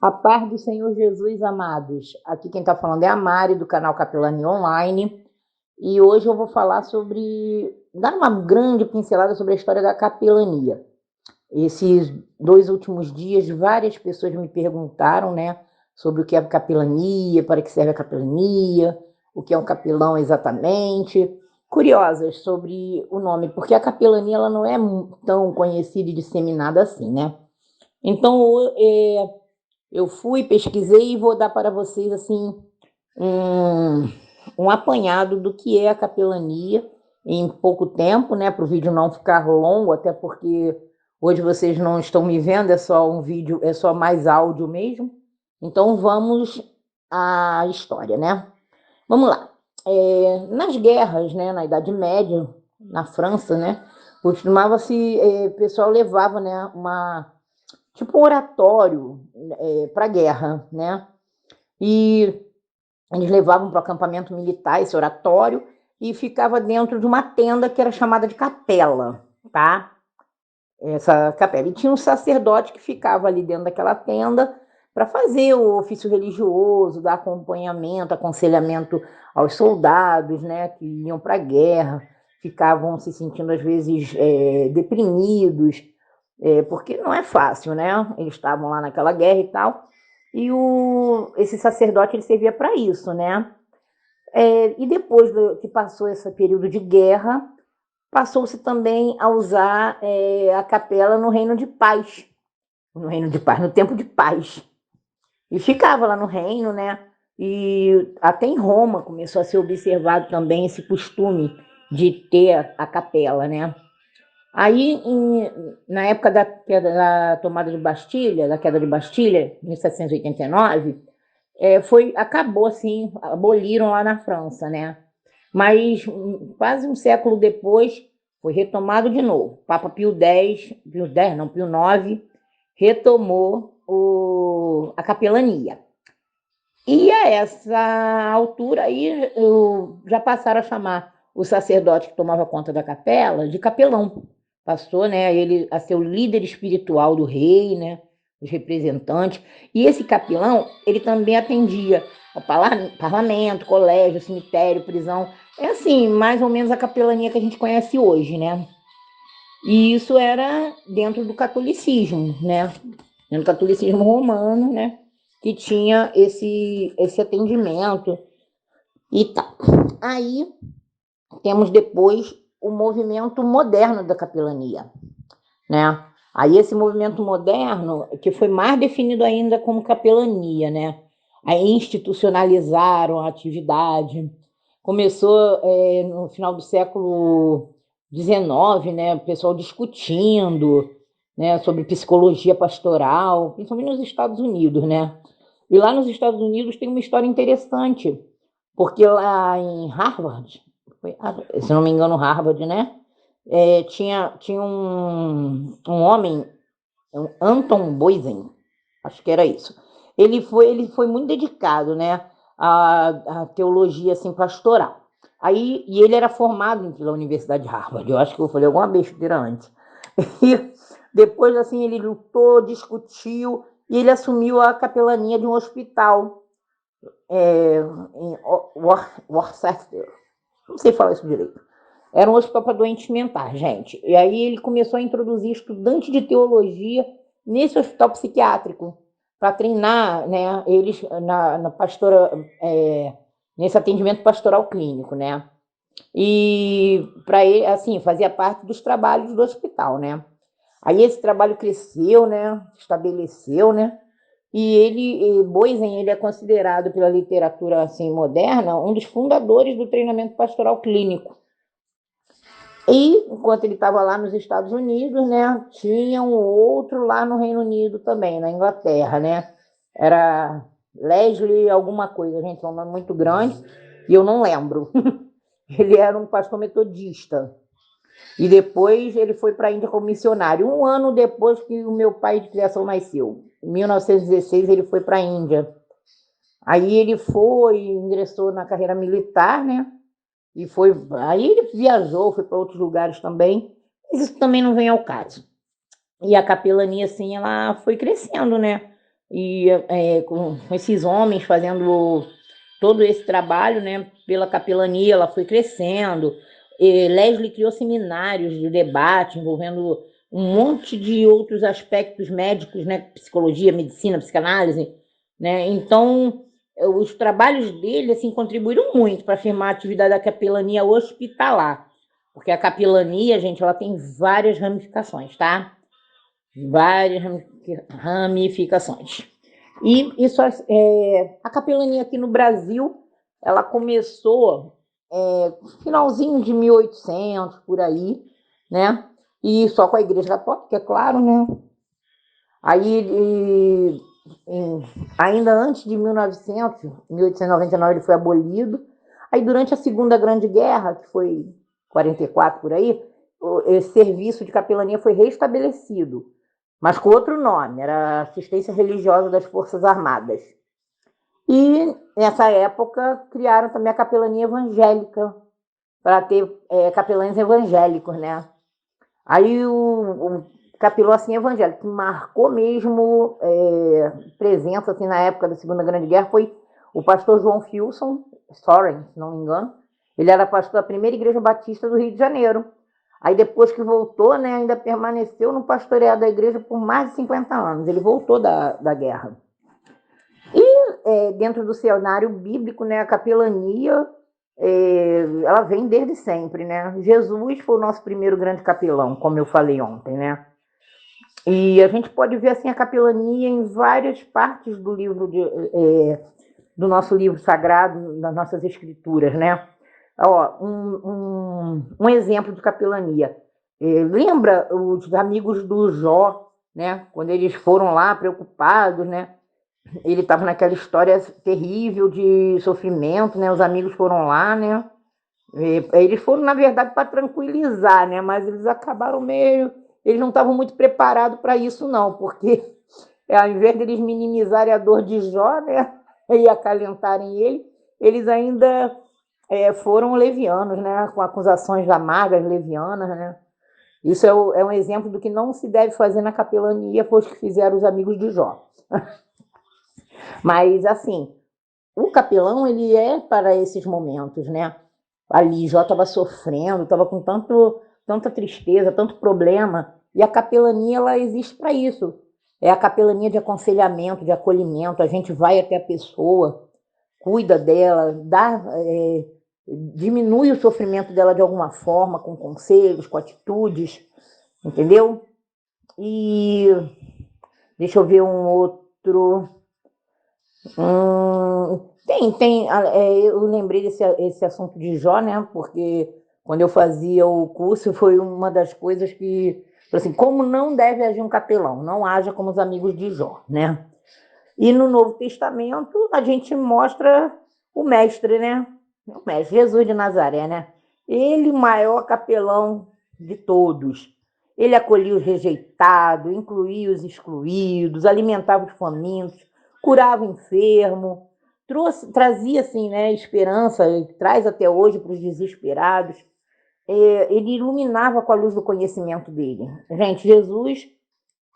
A paz do Senhor Jesus, amados. Aqui quem está falando é a Mari, do canal Capelania Online. E hoje eu vou falar dar uma grande pincelada sobre a história da capelania. Esses 2 últimos dias, várias pessoas me perguntaram, né, sobre o que é a capelania, para que serve a capelania, o que é um capelão exatamente. Curiosas sobre o nome, porque a capelania ela não é tão conhecida e disseminada assim, né? Então, eu fui, pesquisei e vou dar para vocês assim um, um apanhado do que é a capelania em pouco tempo, né? Para o vídeo não ficar longo, até porque hoje vocês não estão me vendo, é só um vídeo, é só mais áudio mesmo. Então vamos à história, né? Vamos lá. Nas guerras, né? Na Idade Média, na França, né? Costumava-se, o pessoal levava, né? Tipo um oratório para a guerra, né? E eles levavam para o acampamento militar esse oratório e ficava dentro de uma tenda que era chamada de capela, tá? Essa capela. E tinha um sacerdote que ficava ali dentro daquela tenda para fazer o ofício religioso, dar acompanhamento, aconselhamento aos soldados, né, que iam para a guerra, ficavam se sentindo às vezes deprimidos, porque não é fácil, né? Eles estavam lá naquela guerra e tal. E esse sacerdote ele servia para isso, né? E depois que passou esse período de guerra, passou-se também a usar a capela no Reino de Paz, no tempo de paz. E ficava lá no reino, né? E até em Roma começou a ser observado também esse costume de ter a capela, né? Aí, na época da tomada de Bastilha, da queda de Bastilha, em 1789, acabou assim, aboliram lá na França, né? Mas quase um século depois foi retomado de novo. Papa Pio IX, retomou a capelania. E a essa altura aí já passaram a chamar o sacerdote que tomava conta da capela de capelão. Passou, né, ele a ser o líder espiritual do rei, né, os representantes. E esse capelão, ele também atendia ao parlamento, colégio, cemitério, prisão. É assim, mais ou menos a capelania que a gente conhece hoje, né? E isso era dentro do catolicismo, né? No catolicismo romano, né? Que tinha esse atendimento e tal. Aí temos depois o movimento moderno da capelania, né? Aí esse movimento moderno, que foi mais definido ainda como capelania, né? Aí institucionalizaram a atividade. Começou no final do século XIX, né? O pessoal discutindo, né, sobre psicologia pastoral, principalmente nos Estados Unidos, né? E lá nos Estados Unidos tem uma história interessante, porque lá em Harvard, se não me engano, Harvard, né? Tinha um homem, Anton Boisen, acho que era isso. Ele foi muito dedicado, né, à teologia assim, pastoral. Aí, e ele era formado pela Universidade de Harvard. Eu acho que eu falei alguma besteira antes. E depois, assim, ele lutou, discutiu e ele assumiu a capelania de um hospital em Worcester. Não sei falar isso direito. Era um hospital para doentes mentais, gente. E aí ele começou a introduzir estudantes de teologia nesse hospital psiquiátrico para treinar, né, eles na pastora, nesse atendimento pastoral clínico, né? E para ele, assim, fazia parte dos trabalhos do hospital, né? Aí esse trabalho cresceu, né? Estabeleceu, né? Boisen, ele é considerado pela literatura assim moderna um dos fundadores do treinamento pastoral clínico. E, enquanto ele estava lá nos Estados Unidos, né, tinha um outro lá no Reino Unido também, na Inglaterra, né? Era Leslie alguma coisa, gente, é um nome muito grande e eu não lembro. Ele era um pastor metodista. E depois ele foi para a Índia como missionário. Um ano depois que o meu pai de criação nasceu, em 1916, ele foi para a Índia. Aí ele ingressou na carreira militar, né? Aí ele viajou, foi para outros lugares também, mas isso também não vem ao caso. E a capelania, assim, ela foi crescendo, né? e com esses homens fazendo todo esse trabalho, né, pela capelania, ela foi crescendo. Leslie criou seminários de debate envolvendo um monte de outros aspectos médicos, né, psicologia, medicina, psicanálise, né? Então, os trabalhos dele assim contribuíram muito para afirmar a atividade da capelania hospitalar, porque a capelania, gente, ela tem várias ramificações, tá? Várias ramificações. E isso, a capelania aqui no Brasil, ela começou finalzinho de 1800, por aí, né? E só com a Igreja Católica, é claro, né? Aí, ainda antes de 1900, 1899, ele foi abolido. Aí, durante a Segunda Grande Guerra, que foi 44 por aí, esse serviço de capelania foi restabelecido, mas com outro nome, era Assistência Religiosa das Forças Armadas. E, nessa época, criaram também a capelania evangélica, para ter capelães evangélicos, né? Aí o capelão assim, evangélico, que marcou mesmo presença assim, na época da Segunda Grande Guerra foi o pastor João Filson Soren, se não me engano. Ele era pastor da primeira igreja batista do Rio de Janeiro. Aí depois que voltou, né, ainda permaneceu no pastoreado da igreja por mais de 50 anos. Ele voltou da guerra. E dentro do cenário bíblico, né, a capelania ela vem desde sempre, né? Jesus foi o nosso primeiro grande capelão, como eu falei ontem, né? E a gente pode ver assim a capelania em várias partes do livro do nosso livro sagrado, das nossas escrituras, né? Ó, um exemplo de capelania. Lembra os amigos do Jó, né? Quando eles foram lá preocupados, né? Ele estava naquela história terrível de sofrimento, né? Os amigos foram lá, né? Eles foram, na verdade, para tranquilizar, né? Mas eles acabaram meio. Eles não estavam muito preparados para isso, não, porque ao invés de eles minimizarem a dor de Jó, né? E acalentarem ele, eles ainda foram levianos, né? Com acusações amargas, levianas, né? Isso é um exemplo do que não se deve fazer na capelania, foi o que fizeram os amigos de Jó. Mas, assim, o capelão, ele é para esses momentos, né? Ali, Jó estava sofrendo, estava com tanta tristeza, tanto problema, e a capelania, ela existe para isso. É a capelania de aconselhamento, de acolhimento, a gente vai até a pessoa, cuida dela, diminui o sofrimento dela de alguma forma, com conselhos, com atitudes, entendeu? E deixa eu ver um outro. Eu lembrei esse assunto de Jó, né? Porque quando eu fazia o curso, foi uma das coisas que, assim, como não deve agir um capelão? Não haja como os amigos de Jó, né? E no Novo Testamento, a gente mostra o mestre, né? O mestre, Jesus de Nazaré, né? Ele, maior capelão de todos. Ele acolhia os rejeitados, incluía os excluídos, alimentava os famintos, curava o enfermo, trazia assim, né, esperança, traz até hoje para os desesperados. Ele iluminava com a luz do conhecimento dele. Gente, Jesus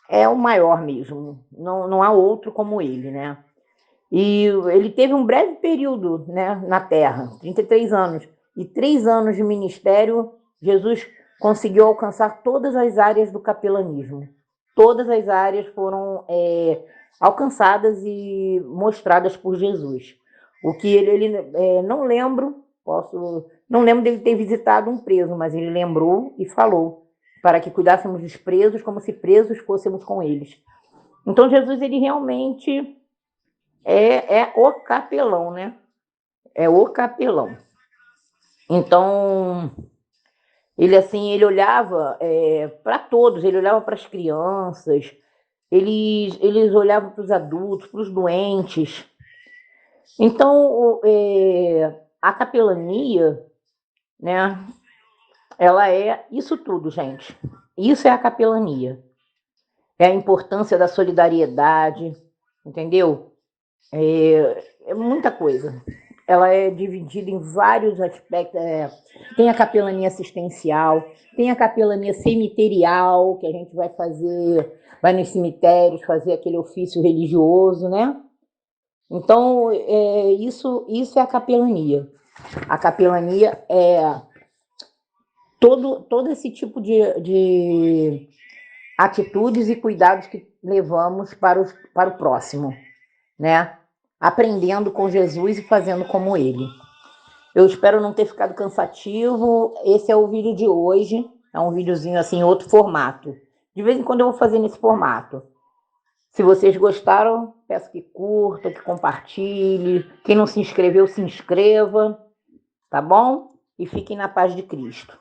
é o maior mesmo, não há outro como ele, né? E ele teve um breve período, né, na Terra, 33 anos, e 3 anos de ministério. Jesus conseguiu alcançar todas as áreas do capelanismo. Todas as áreas foram alcançadas e mostradas por Jesus. O que ele não lembro, não lembro dele ter visitado um preso, mas ele lembrou e falou para que cuidássemos dos presos como se presos fôssemos com eles. Então Jesus, ele realmente é o capelão, né? É o capelão. Então, ele assim, ele olhava para todos, ele olhava para as crianças, eles olhavam para os adultos, para os doentes. Então, a capelania, né? Ela é isso tudo, gente. Isso é a capelania. É a importância da solidariedade, entendeu? É muita coisa. ela é dividida em vários aspectos. Tem a capelania assistencial, tem a capelania cemiterial, que a gente vai fazer, vai nos cemitérios fazer aquele ofício religioso, né? Então, isso é a capelania. A capelania é todo esse tipo de atitudes e cuidados que levamos para o próximo, né? Aprendendo com Jesus e fazendo como ele. Eu espero não ter ficado cansativo. Esse é o vídeo de hoje. É um videozinho assim, em outro formato. De vez em quando eu vou fazer nesse formato. Se vocês gostaram, peço que curta, que compartilhe. Quem não se inscreveu, se inscreva. Tá bom? E fiquem na paz de Cristo.